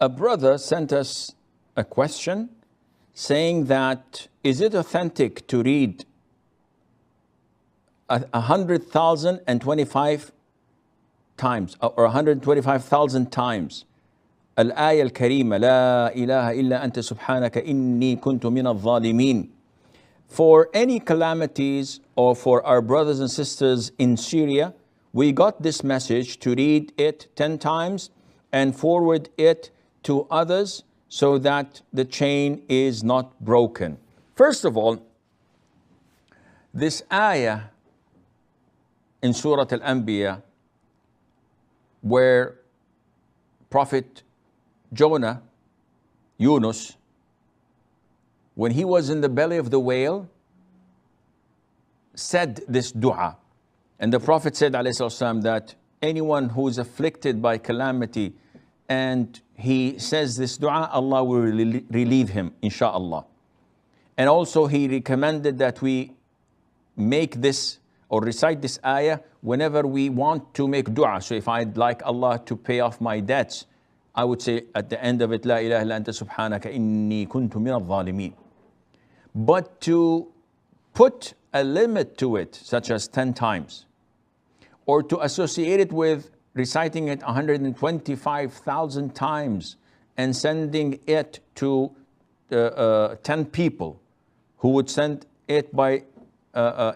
A brother sent us a question saying that, is it authentic to read 100,025 times or 125,000 times الآية الكريمة لا إله إلا أنت سبحانك إني كنت من الظالمين for any calamities or for our brothers and sisters in Syria? We got this message to read it 10 times and forward it to others so that the chain is not broken. First of all, this ayah in Surah Al-Anbiya, where Prophet Jonah, Yunus, when he was in the belly of the whale, said this dua. And the Prophet said, ﷺ, that anyone who is afflicted by calamity and he says this dua, Allah will relieve him, insha'Allah. And also he recommended that we make this or recite this ayah whenever we want to make dua. So if I'd like Allah to pay off my debts, I would say at the end of it, La ilaha illa anta subhanaka inni kuntu min al-zalimin. But to put a limit to it, such as 10 times, or to associate it with reciting it 125,000 times and sending it to 10 people who would send it by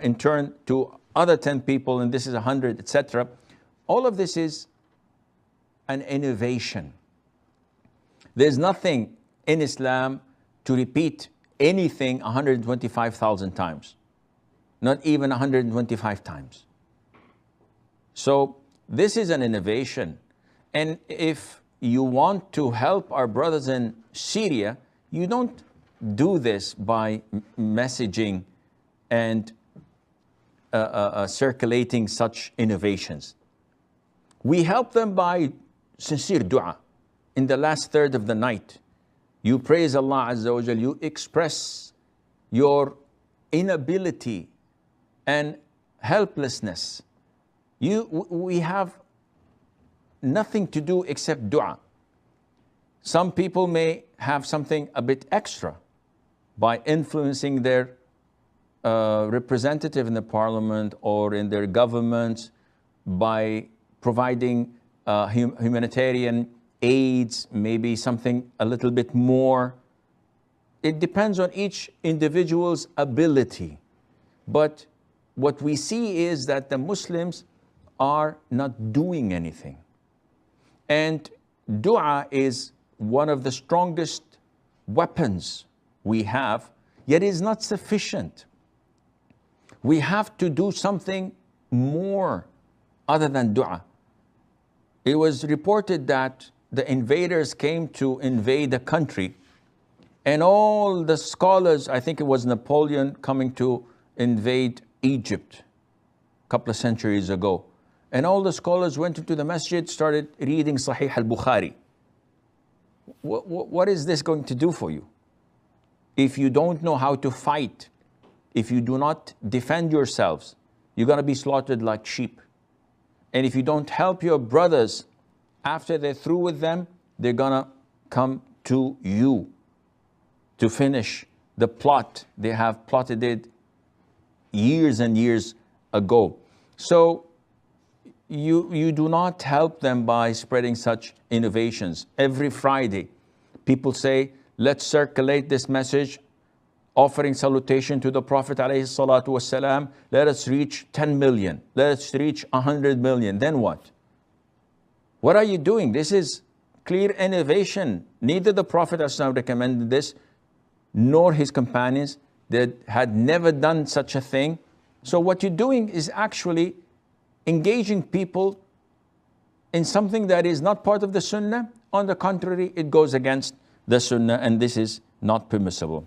in turn to other 10 people, and this is 100, etc. All of this is an innovation. There's nothing in Islam to repeat anything 125,000 times, not even 125 times. So this is an innovation. And if you want to help our brothers in Syria, you don't do this by messaging and circulating such innovations. We help them by sincere dua. In the last third of the night, you praise Allah Azza wa Jal, you express your inability and helplessness. We have nothing to do except dua. Some people may have something a bit extra by influencing their representative in the parliament or in their government, by providing humanitarian aids, maybe something a little bit more. It depends on each individual's ability. But what we see is that the Muslims are not doing anything. And dua is one of the strongest weapons we have, yet is not sufficient. We have to do something more other than dua. It was reported that the invaders came to invade the country, and all the scholars, I think it was Napoleon coming to invade Egypt a couple of centuries ago, and all the scholars went into the masjid, started reading Sahih al-Bukhari. What is this going to do for you? If you don't know how to fight, if you do not defend yourselves, you're going to be slaughtered like sheep. And if you don't help your brothers, after they're through with them, they're going to come to you to finish the plot. They have plotted it years and years ago. So you do not help them by spreading such innovations. Every Friday, people say, let's circulate this message, offering salutation to the Prophet ﷺ. Let us reach 10 million. Let us reach 100 million. Then what? What are you doing? This is clear innovation. Neither the Prophet ﷺ recommended this, nor his companions. They had never done such a thing. So what you're doing is actually engaging people in something that is not part of the Sunnah. On the contrary, it goes against the Sunnah, and this is not permissible.